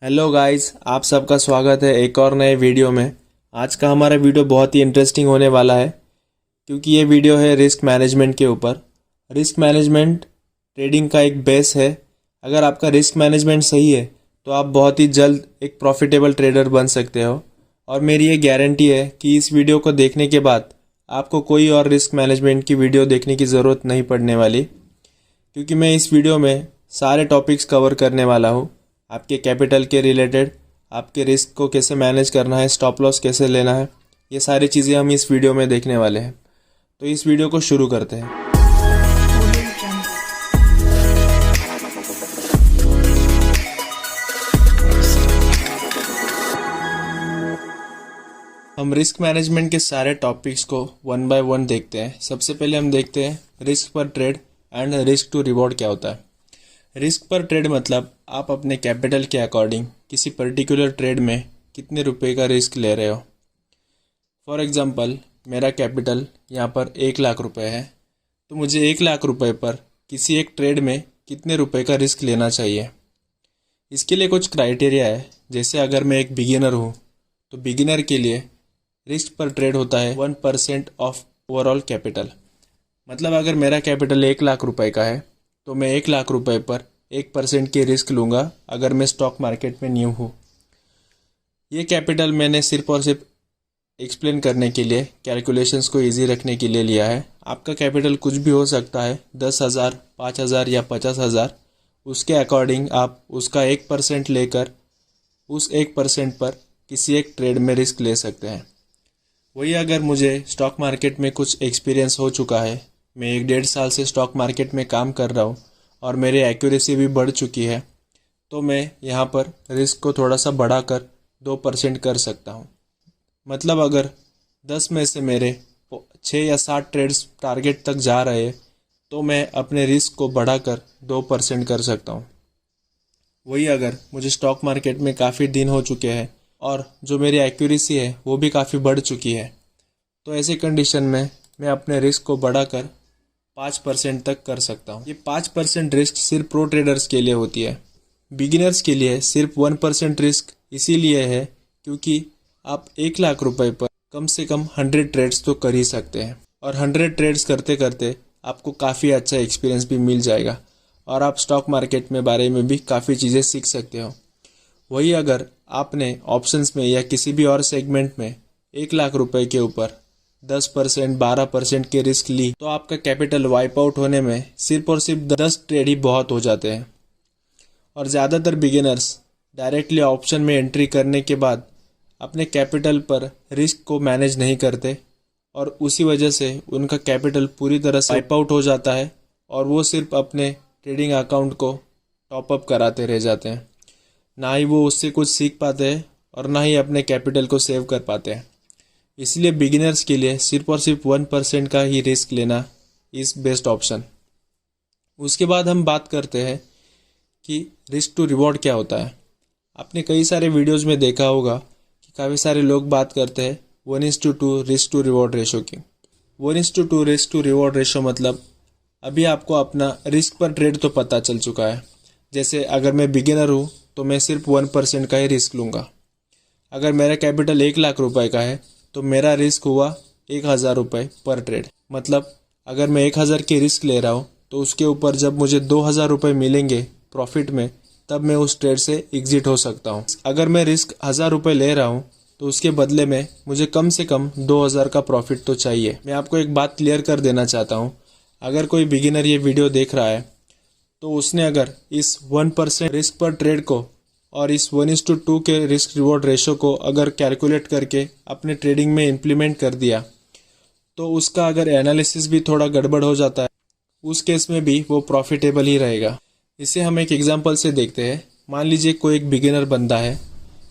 Hello guys, आप सबका स्वागत है एक और नए वीडियो में। आज का हमारा वीडियो बहुत ही इंटरेस्टिंग होने वाला है क्योंकि ये वीडियो है रिस्क मैनेजमेंट के ऊपर। रिस्क मैनेजमेंट ट्रेडिंग का एक बेस है। अगर आपका रिस्क मैनेजमेंट सही है तो आप बहुत ही जल्द एक प्रॉफिटेबल ट्रेडर बन सकते हो। और मेरी ये गारंटी है कि इस वीडियो को देखने के बाद आपको कोई और रिस्क मैनेजमेंट की वीडियो देखने की ज़रूरत नहीं पड़ने वाली, क्योंकि मैं इस वीडियो में सारे टॉपिक्स कवर करने वाला हूँ। आपके कैपिटल के रिलेटेड, आपके रिस्क को कैसे मैनेज करना है, स्टॉप लॉस कैसे लेना है, ये सारी चीज़ें हम इस वीडियो में देखने वाले हैं। तो इस वीडियो को शुरू करते हैं। हम रिस्क मैनेजमेंट के सारे टॉपिक्स को वन बाय वन देखते हैं। सबसे पहले हम देखते हैं रिस्क पर trade and risk to reward क्या होता है। रिस्क पर ट्रेड मतलब आप अपने कैपिटल के अकॉर्डिंग किसी पर्टिकुलर ट्रेड में कितने रुपए का रिस्क ले रहे हो। फॉर एग्जांपल, मेरा कैपिटल यहाँ पर 1,00,000 रुपए है, तो मुझे 1,00,000 रुपए पर किसी एक ट्रेड में कितने रुपए का रिस्क लेना चाहिए। इसके लिए कुछ क्राइटेरिया है। जैसे अगर मैं एक बिगिनर हूँ तो बिगिनर के लिए रिस्क पर ट्रेड होता है 1% ऑफ ओवरऑल कैपिटल। मतलब अगर मेरा कैपिटल 1,00,000 रुपए का है तो मैं 1,00,000 रुपए पर 1% की रिस्क लूँगा अगर मैं स्टॉक मार्केट में न्यू हूँ। ये कैपिटल मैंने सिर्फ और सिर्फ एक्सप्लेन करने के लिए, कैलकुलेशंस को इजी रखने के लिए लिया है। आपका कैपिटल कुछ भी हो सकता है, 10,000, 5,000 या 50,000। उसके अकॉर्डिंग आप उसका 1% लेकर उस 1% पर किसी एक ट्रेड में रिस्क ले सकते हैं। वही अगर मुझे स्टॉक मार्केट में कुछ एक्सपीरियंस हो चुका है, मैं 1-1.5 साल से स्टॉक मार्केट में काम कर रहा हूँ और मेरी एक्यूरेसी भी बढ़ चुकी है, तो मैं यहाँ पर रिस्क को थोड़ा सा बढ़ाकर 2% कर सकता हूँ। मतलब अगर 10 में से मेरे 6 या 7 ट्रेड्स टारगेट तक जा रहे हैं तो मैं अपने रिस्क को बढ़ाकर 2% कर सकता हूँ। वही अगर मुझे स्टॉक मार्केट में काफ़ी दिन हो चुके हैं और जो मेरी एक्यूरेसी है वो भी काफ़ी बढ़ चुकी है, तो ऐसे कंडीशन में मैं अपने रिस्क को बढ़ाकर 5% तक कर सकता हूँ। ये 5% रिस्क सिर्फ प्रो ट्रेडर्स के लिए होती है। बिगिनर्स के लिए सिर्फ 1% रिस्क इसीलिए है क्योंकि आप 1,00,000 रुपए पर कम से कम 100 ट्रेड्स तो कर ही सकते हैं, और 100 ट्रेड्स करते करते आपको काफ़ी अच्छा एक्सपीरियंस भी मिल जाएगा और आप स्टॉक मार्केट में बारे में भी काफ़ी चीज़ें सीख सकते हो। वही अगर आपने ऑप्शंस में या किसी भी और सेगमेंट में 1,00,000 रुपए के ऊपर 10%, 12% के रिस्क ली तो आपका कैपिटल वाइप आउट होने में सिर्फ और सिर्फ 10 ट्रेड ही बहुत हो जाते हैं। और ज़्यादातर बिगिनर्स डायरेक्टली ऑप्शन में एंट्री करने के बाद अपने कैपिटल पर रिस्क को मैनेज नहीं करते और उसी वजह से उनका कैपिटल पूरी तरह से वाइप आउट हो जाता है और वो सिर्फ अपने ट्रेडिंग अकाउंट को टॉपअप कराते रह जाते हैं। ना ही वो उससे कुछ सीख पाते हैं और ना ही अपने कैपिटल को सेव कर पाते हैं। इसलिए बिगिनर्स के लिए सिर्फ और सिर्फ 1% का ही रिस्क लेना इज़ बेस्ट ऑप्शन। उसके बाद हम बात करते हैं कि रिस्क टू रिवॉर्ड क्या होता है। आपने कई सारे वीडियोस में देखा होगा कि काफ़ी सारे लोग बात करते हैं 1:2 रिस्क टू रिवॉर्ड रेशो की। 1:2 रिस्क टू रिवॉर्ड रेशो मतलब अभी आपको अपना रिस्क पर ट्रेड तो पता चल चुका है। जैसे अगर मैं बिगिनर हूँ तो मैं सिर्फ 1% का ही रिस्क लूँगा। अगर मेरा कैपिटल 1,00,000 रुपए का है तो मेरा रिस्क हुआ 1,000 रुपये पर ट्रेड। मतलब अगर मैं 1,000 की रिस्क ले रहा हूँ तो उसके ऊपर जब मुझे 2,000 रुपये मिलेंगे प्रॉफिट में, तब मैं उस ट्रेड से एग्जिट हो सकता हूँ। अगर मैं रिस्क 1,000 रुपये ले रहा हूँ तो उसके बदले में मुझे कम से कम 2,000 का प्रॉफिट तो चाहिए। मैं आपको एक बात क्लियर कर देना चाहता हूँ, अगर कोई बिगिनर ये वीडियो देख रहा है तो उसने अगर इस 1% रिस्क पर ट्रेड को और इस 1:2 के रिस्क रिवॉर्ड रेशो को अगर कैलकुलेट करके अपने ट्रेडिंग में इम्प्लीमेंट कर दिया तो उसका अगर एनालिसिस भी थोड़ा गड़बड़ हो जाता है, उस केस में भी वो प्रॉफिटेबल ही रहेगा। इसे हम एक एग्जांपल से देखते हैं। मान लीजिए कोई एक बिगिनर बंदा है,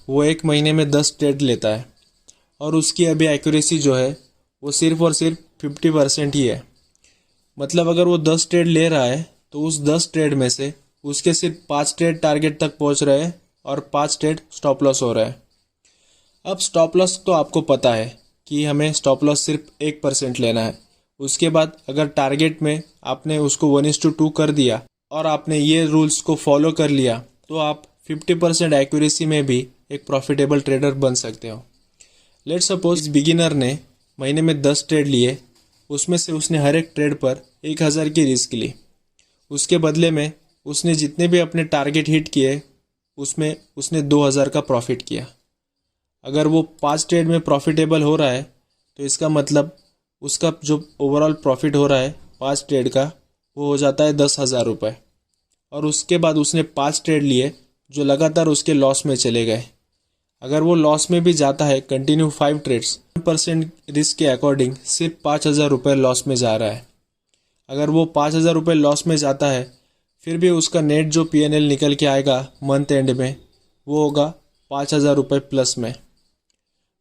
वो 1 महीने में 10 ट्रेड लेता है और उसकी अभी एक्यूरेसी जो है वो सिर्फ और सिर्फ 50% ही है। मतलब अगर वो 10 ट्रेड ले रहा है तो उस 10 ट्रेड में से उसके सिर्फ 5 ट्रेड टारगेट तक पहुंच रहे हैं और 5 ट्रेड स्टॉप लॉस हो रहा है। अब स्टॉप लॉस तो आपको पता है कि हमें स्टॉप लॉस सिर्फ 1% लेना है। उसके बाद अगर टारगेट में आपने उसको 1:2 कर दिया और आपने ये रूल्स को फॉलो कर लिया तो आप 50% एक्यूरेसी में भी एक प्रॉफिटेबल ट्रेडर बन सकते हो। लेट्स सपोज इस बिगिनर ने महीने में 10 ट्रेड लिए, उसमें से उसने हर एक ट्रेड पर 1000 की रिस्क ली। उसके बदले में उसने जितने भी अपने टारगेट हिट किए उसमें उसने 2000 का प्रॉफिट किया। अगर वो 5 ट्रेड में प्रॉफिटेबल हो रहा है तो इसका मतलब उसका जो ओवरऑल प्रॉफिट हो रहा है 5 ट्रेड का वो हो जाता है 10,000 रुपये। और उसके बाद उसने 5 ट्रेड लिए जो लगातार उसके लॉस में चले गए। अगर वो लॉस में भी जाता है कंटिन्यू 5 ट्रेड्स, 1% रिस्क के अकॉर्डिंग सिर्फ 5,000 रुपये लॉस में जा रहा है। अगर वो 5,000 रुपये लॉस में जाता है फिर भी उसका नेट जो PNL निकल के आएगा मंथ एंड में वो होगा 5,000 रुपये प्लस में।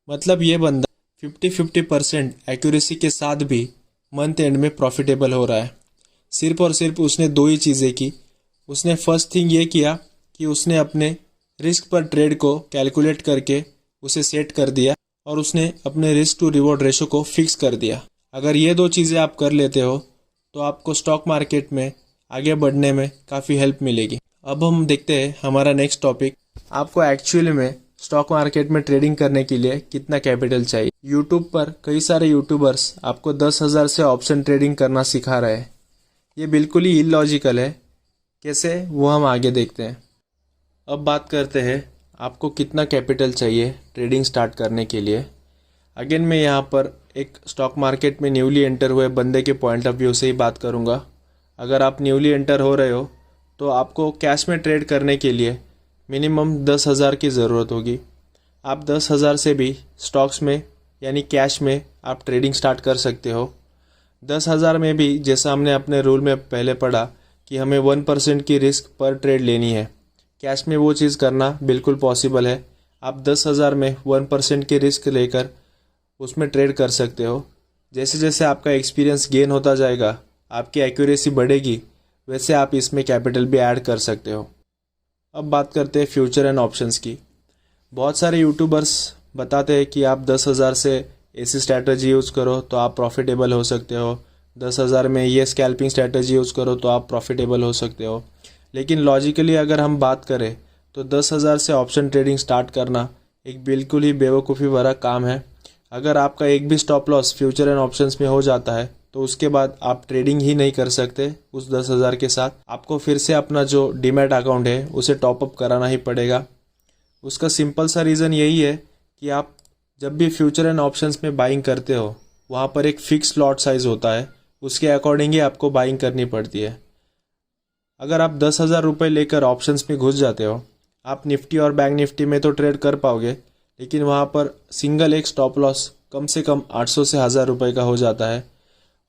मतलब ये बंदा 50% एक्यूरेसी के साथ भी मंथ एंड में प्रॉफिटेबल हो रहा है। सिर्फ और सिर्फ उसने 2 ही चीज़ें की। उसने फर्स्ट थिंग ये किया कि उसने अपने रिस्क पर ट्रेड को कैलकुलेट करके उसे सेट कर दिया और उसने अपने रिस्क टू रिवॉर्ड रेशो को फिक्स कर दिया। अगर ये 2 चीज़ें आप कर लेते हो तो आपको स्टॉक मार्केट में आगे बढ़ने में काफ़ी हेल्प मिलेगी। अब हम देखते हैं हमारा नेक्स्ट टॉपिक, आपको एक्चुअली में स्टॉक मार्केट में ट्रेडिंग करने के लिए कितना कैपिटल चाहिए। यूट्यूब पर कई सारे यूट्यूबर्स आपको 10,000 से ऑप्शन ट्रेडिंग करना सिखा रहे हैं। ये बिल्कुल ही इलॉजिकल है। कैसे, वो हम आगे देखते हैं। अब बात करते हैं आपको कितना कैपिटल चाहिए ट्रेडिंग स्टार्ट करने के लिए। अगेन मैं यहाँ पर एक स्टॉक मार्केट में न्यूली एंटर हुए बंदे के पॉइंट ऑफ व्यू से ही बात करूँगा। अगर आप न्यूली एंटर हो रहे हो तो आपको कैश में ट्रेड करने के लिए मिनिमम 10,000 की ज़रूरत होगी। आप 10,000 से भी स्टॉक्स में यानी कैश में आप ट्रेडिंग स्टार्ट कर सकते हो। 10,000 में भी जैसा हमने अपने रूल में पहले पढ़ा कि हमें 1% की रिस्क पर ट्रेड लेनी है, कैश में वो चीज़ करना बिल्कुल पॉसिबल है। आप 10,000 में 1% की रिस्क लेकर उसमें ट्रेड कर सकते हो। जैसे जैसे आपका एक्सपीरियंस गेन होता जाएगा, आपकी एक्यूरेसी बढ़ेगी, वैसे आप इसमें कैपिटल भी ऐड कर सकते हो। अब बात करते हैं फ्यूचर एंड ऑप्शंस की। बहुत सारे यूट्यूबर्स बताते हैं कि आप 10,000 से ऐसी स्ट्रैटेजी यूज़ करो तो आप प्रॉफिटेबल हो सकते हो, 10,000 में ये स्कैल्पिंग स्ट्रैटेजी यूज़ करो तो आप प्रॉफिटेबल हो सकते हो। लेकिन लॉजिकली अगर हम बात करें तो 10,000 से ऑप्शन ट्रेडिंग स्टार्ट करना एक बिल्कुल ही बेवकूफ़ी भरा काम है। अगर आपका एक भी stop loss future and options में हो जाता है तो उसके बाद आप ट्रेडिंग ही नहीं कर सकते उस 10,000 के साथ। आपको फिर से अपना जो डीमैट अकाउंट है उसे टॉपअप कराना ही पड़ेगा। उसका सिंपल सा रीज़न यही है कि आप जब भी फ्यूचर एंड ऑप्शंस में बाइंग करते हो वहाँ पर एक फिक्स लॉट साइज़ होता है, उसके अकॉर्डिंग ही आपको बाइंग करनी पड़ती है। अगर आप 10,000 रुपये लेकर ऑप्शंस में घुस जाते हो, आप निफ्टी और बैंक निफ्टी में तो ट्रेड कर पाओगे, लेकिन वहाँ पर सिंगल एक स्टॉप लॉस कम से कम 800 से 1,000 रुपये का हो जाता है।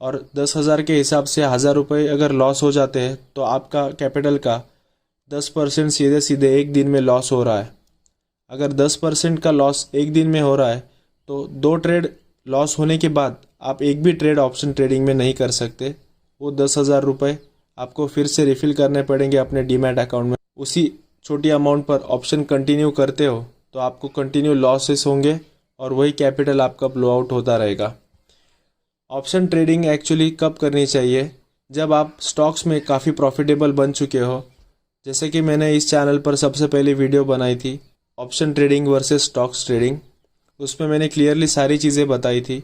और 10,000 के हिसाब से 1,000 रुपये अगर लॉस हो जाते हैं तो आपका कैपिटल का 10% सीधे सीधे एक दिन में लॉस हो रहा है। अगर 10% का लॉस एक दिन में हो रहा है तो 2 ट्रेड लॉस होने के बाद आप एक भी ट्रेड ऑप्शन ट्रेडिंग में नहीं कर सकते। वो 10,000 रुपये आपको फिर से रिफ़िल करने पड़ेंगे अपने डीमैट अकाउंट में। उसी छोटी अमाउंट पर ऑप्शन कंटिन्यू करते हो तो आपको कंटिन्यू लॉसेस होंगे और वही कैपिटल आपका ब्लो आउट होता रहेगा। ऑप्शन ट्रेडिंग एक्चुअली कब करनी चाहिए? जब आप स्टॉक्स में काफ़ी प्रॉफिटेबल बन चुके हो। जैसे कि मैंने इस चैनल पर सबसे पहले वीडियो बनाई थी option trading versus stocks trading. उसमें मैंने क्लियरली सारी चीज़ें बताई थी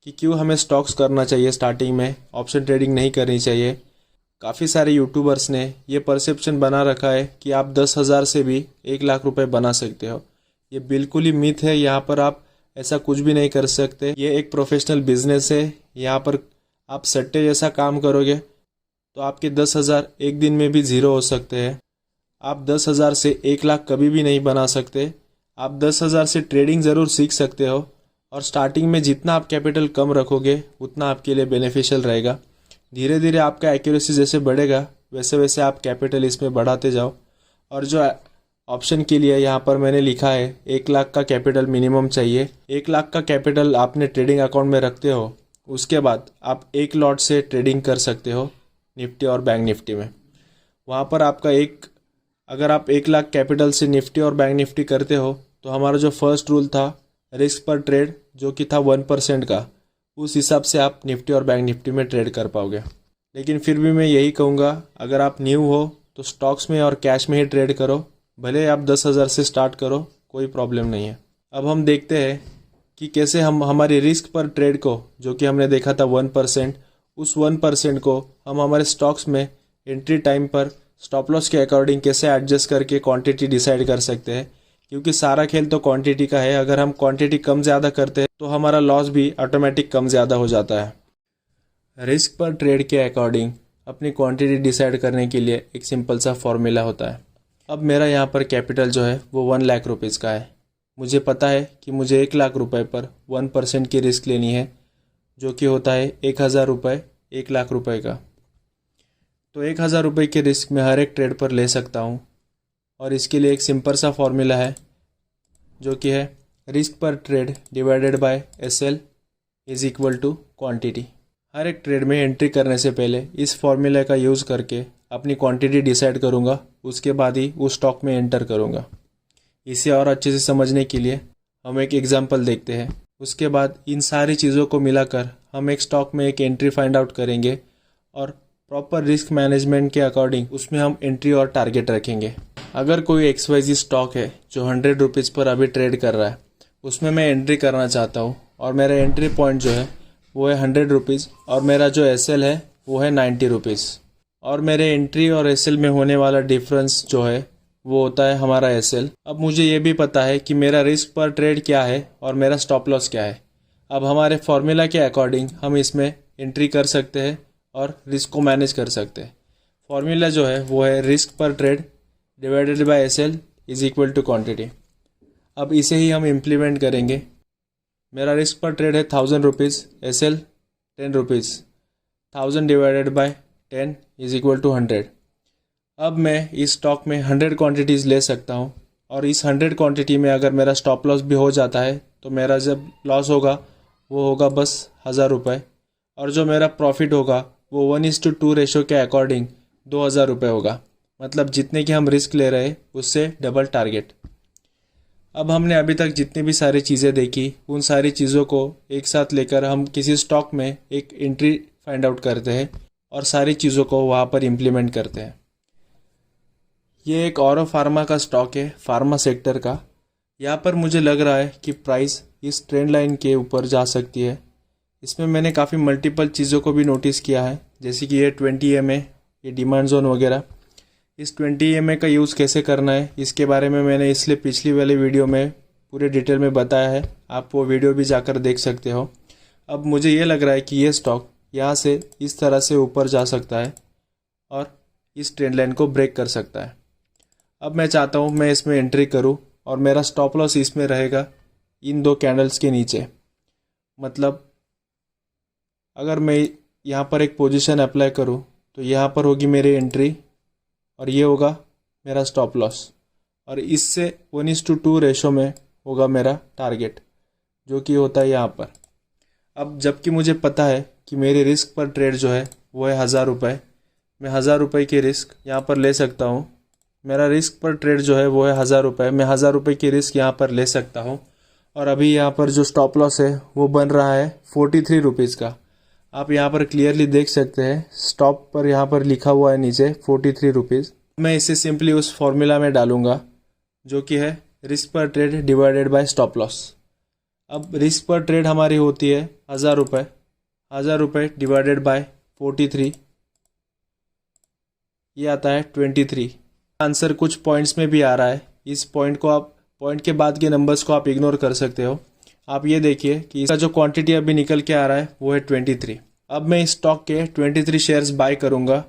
कि क्यों हमें स्टॉक्स करना चाहिए स्टार्टिंग में, ऑप्शन ट्रेडिंग नहीं करनी चाहिए। काफ़ी सारे यूट्यूबर्स ने ये परसेप्शन बना रखा है कि आप 10,000 से भी 1,00,000 रुपये बना सकते हो। ये बिल्कुल ही मिथ है। यहाँ पर आप ऐसा कुछ भी नहीं कर सकते। ये एक प्रोफेशनल बिजनेस है। यहाँ पर आप सट्टे जैसा काम करोगे तो आपके 10,000 एक दिन में भी ज़ीरो हो सकते हैं। आप 10,000 से 1,00,000 कभी भी नहीं बना सकते। आप 10,000 से ट्रेडिंग ज़रूर सीख सकते हो और स्टार्टिंग में जितना आप कैपिटल कम रखोगे उतना आपके लिए बेनिफिशियल रहेगा। धीरे धीरे आपका एक्यूरेसी जैसे बढ़ेगा वैसे वैसे आप कैपिटल इसमें बढ़ाते जाओ। और जो ऑप्शन के लिए यहाँ पर मैंने लिखा है 1,00,000 का कैपिटल मिनिमम चाहिए। 1,00,000 का कैपिटल आपने ट्रेडिंग अकाउंट में रखते हो, उसके बाद आप एक लॉट से ट्रेडिंग कर सकते हो निफ्टी और बैंक निफ्टी में। वहाँ पर आपका अगर आप 1,00,000 कैपिटल से निफ्टी और बैंक निफ्टी करते हो तो हमारा जो फर्स्ट रूल था रिस्क पर ट्रेड जो कि था 1% का, उस हिसाब से आप निफ्टी और बैंक निफ्टी में ट्रेड कर पाओगे। लेकिन फिर भी मैं यही कहूँगा, अगर आप न्यू हो तो स्टॉक्स में और कैश में ही ट्रेड करो। भले आप 10,000 से स्टार्ट करो, कोई प्रॉब्लम नहीं है। अब हम देखते हैं कि कैसे हम हमारी रिस्क पर ट्रेड को, जो कि हमने देखा था 1%, उस 1% को हम हमारे स्टॉक्स में एंट्री टाइम पर स्टॉप लॉस के अकॉर्डिंग कैसे एडजस्ट करके क्वांटिटी डिसाइड कर सकते हैं। क्योंकि सारा खेल तो क्वांटिटी का है। अगर हम क्वांटिटी कम ज़्यादा करते हैं तो हमारा लॉस भी ऑटोमेटिक कम ज़्यादा हो जाता है। रिस्क पर ट्रेड के अकॉर्डिंग अपनी क्वांटिटी डिसाइड करने के लिए एक सिंपल सा फॉर्मूला होता है। अब मेरा यहाँ पर कैपिटल जो है वो 1 लाख रुपीज़ का है। मुझे पता है कि मुझे 1 लाख रुपए पर 1% की रिस्क लेनी है, जो कि होता है 1,000 रुपये 1 लाख रुपए का। तो 1,000 रुपये की रिस्क मैं हर एक ट्रेड पर ले सकता हूँ, और इसके लिए एक सिंपल सा फॉर्मूला है, जो कि है रिस्क पर trade divided by SL is equal to quantity. हर एक ट्रेड में एंट्री करने से पहले इस फॉर्मूले का यूज़ करके अपनी क्वांटिटी डिसाइड करूँगा, उसके बाद ही उस स्टॉक में एंटर करूँगा। इसे और अच्छे से समझने के लिए हम एक एग्जांपल देखते हैं। उसके बाद इन सारी चीज़ों को मिलाकर हम एक स्टॉक में एक एंट्री फाइंड आउट करेंगे, और प्रॉपर रिस्क मैनेजमेंट के अकॉर्डिंग उसमें हम एंट्री और टारगेट रखेंगे। अगर कोई XYZ स्टॉक है जो 100 रुपीज़ पर अभी ट्रेड कर रहा है, उसमें मैं एंट्री करना चाहता हूँ, और मेरा एंट्री पॉइंट जो है वो है 100 रुपीज़, और मेरा जो SL है वो है 90 रुपीज़। और मेरे एंट्री और SL में होने वाला डिफरेंस जो है वो होता है हमारा SL। अब मुझे ये भी पता है कि मेरा रिस्क पर ट्रेड क्या है और मेरा स्टॉप लॉस क्या है। अब हमारे फॉर्मूला के अकॉर्डिंग हम इसमें एंट्री कर सकते हैं और रिस्क को मैनेज कर सकते हैं। फॉर्मूला जो है वो है रिस्क पर trade divided by SL is equal to quantity. अब इसे ही हम इम्प्लीमेंट करेंगे। मेरा रिस्क पर ट्रेड है 1,000 rupees, SL 10 rupees, 1000 divided by 10 is equal to 100। अब मैं इस स्टॉक में 100 क्वांटिटीज़ ले सकता हूँ, और इस 100 क्वांटिटी में अगर मेरा स्टॉप लॉस भी हो जाता है तो मेरा जब लॉस होगा वो होगा बस 1,000 रुपये, और जो मेरा प्रॉफिट होगा वो 1:2 रेशो के अकॉर्डिंग 2,000 रुपये होगा। मतलब जितने की हम रिस्क ले रहे हैं उससे डबल टारगेट। अब हमने अभी तक जितनी भी सारी चीज़ें देखी, उन सारी चीज़ों को एक साथ लेकर हम किसी स्टॉक में एक एंट्री फाइंड आउट करते हैं और सारी चीज़ों को वहाँ पर इम्प्लीमेंट करते हैं। ये एक ऑरो फार्मा का स्टॉक है, फार्मा सेक्टर का। यहाँ पर मुझे लग रहा है कि प्राइस इस ट्रेंड लाइन के ऊपर जा सकती है। इसमें मैंने काफ़ी मल्टीपल चीज़ों को भी नोटिस किया है, जैसे कि ये 20 EMA, ये डिमांड जोन वगैरह। इस 20 EMA का यूज़ कैसे करना है इसके बारे में मैंने इसलिए पिछली वाले वीडियो में पूरे डिटेल में बताया है, आप वो वीडियो भी जाकर देख सकते हो। अब मुझे ये लग रहा है कि ये स्टॉक यहाँ से इस तरह से ऊपर जा सकता है और इस ट्रेंड लाइन को ब्रेक कर सकता है। अब मैं चाहता हूँ मैं इसमें एंट्री करूँ, और मेरा स्टॉप लॉस इसमें रहेगा इन 2 कैंडल्स के नीचे। मतलब अगर मैं यहाँ पर एक पोजीशन अप्लाई करूँ तो यहाँ पर होगी मेरी एंट्री, और ये होगा मेरा स्टॉप लॉस, और इससे 1:2 रेशो में होगा मेरा टारगेट, जो कि होता है यहाँ पर। अब जबकि मुझे पता है कि मेरी रिस्क पर ट्रेड जो है वो है 1,000 रुपये, मैं 1,000 रुपये की रिस्क यहाँ पर ले सकता हूँ। मेरा रिस्क पर ट्रेड जो है वो है 1,000 रुपये, मैं 1,000 रुपये की रिस्क यहाँ पर ले सकता हूँ। और अभी यहाँ पर जो स्टॉप लॉस है वो बन रहा है 43 रुपीज़ का। आप यहाँ पर क्लियरली देख सकते हैं, स्टॉप पर यहाँ पर लिखा हुआ है नीचे 43 रुपीज़। मैं इसे सिंपली उस फॉर्मूला में डालूंगा, जो कि है रिस्क पर trade divided bye stop loss. अब रिस्क पर ट्रेड हमारी होती है 1,000 रुपये, 1,000 रुपये डिवाइडेड बाय 43, ये आता है 23। आंसर कुछ पॉइंट्स में भी आ रहा है, इस पॉइंट के बाद के नंबर्स को आप इग्नोर कर सकते हो। आप ये देखिए कि इसका जो क्वांटिटी अभी निकल के आ रहा है वो है 23। अब मैं इस स्टॉक के 23 शेयर्स बाय करूंगा,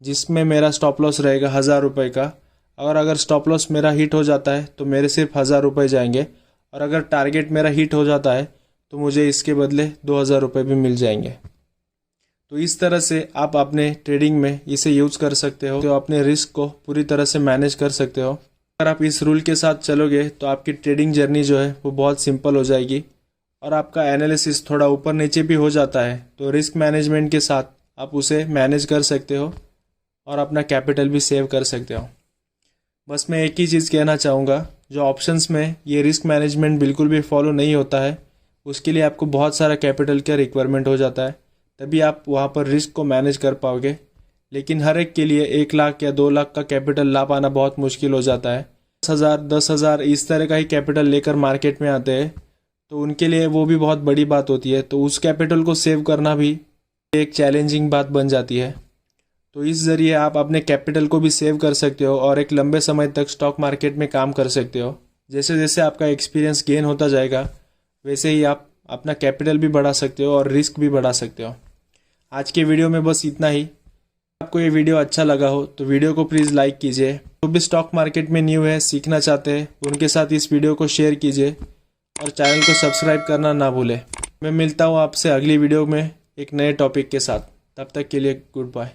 जिसमें मेरा स्टॉप लॉस रहेगा 1,000 रुपये का। और अगर स्टॉप लॉस मेरा हिट हो जाता है तो मेरे सिर्फ 1,000 रुपये जाएंगे, और अगर टारगेट मेरा हिट हो जाता है तो मुझे इसके बदले 2,000 रुपये भी मिल जाएंगे। तो इस तरह से आप अपने ट्रेडिंग में इसे यूज़ कर सकते हो, तो अपने रिस्क को पूरी तरह से मैनेज कर सकते हो। अगर आप इस रूल के साथ चलोगे तो आपकी ट्रेडिंग जर्नी जो है वो बहुत सिंपल हो जाएगी, और आपका एनालिसिस थोड़ा ऊपर नीचे भी हो जाता है तो रिस्क मैनेजमेंट के साथ आप उसे मैनेज कर सकते हो और अपना कैपिटल भी सेव कर सकते हो। बस मैं एक ही चीज़ कहना चाहूँगा, जो ऑप्शंस में ये रिस्क मैनेजमेंट बिल्कुल भी फॉलो नहीं होता है, उसके लिए आपको बहुत सारा कैपिटल का रिक्वायरमेंट हो जाता है, तभी आप वहाँ पर रिस्क को मैनेज कर पाओगे। लेकिन हर एक के लिए 1 लाख या 2 लाख का कैपिटल ला पाना बहुत मुश्किल हो जाता है। 10,000 10,000 इस तरह का ही कैपिटल लेकर मार्केट में आते हैं, तो उनके लिए वो भी बहुत बड़ी बात होती है। तो उस कैपिटल को सेव करना भी एक चैलेंजिंग बात बन जाती है। तो इस ज़रिए आप अपने कैपिटल को भी सेव कर सकते हो और एक लंबे समय तक स्टॉक मार्केट में काम कर सकते हो। जैसे जैसे आपका एक्सपीरियंस गेन होता जाएगा, वैसे ही आप अपना कैपिटल भी बढ़ा सकते हो और रिस्क भी बढ़ा सकते हो। आज के वीडियो में बस इतना ही। आपको ये वीडियो अच्छा लगा हो तो वीडियो को प्लीज़ लाइक कीजिए। जो भी स्टॉक मार्केट में न्यू है, सीखना चाहते हैं, उनके साथ इस वीडियो को शेयर कीजिए और चैनल को सब्सक्राइब करना ना भूलें। मैं मिलता हूँ आपसे अगली वीडियो में एक नए टॉपिक के साथ। तब तक के लिए गुड बाय।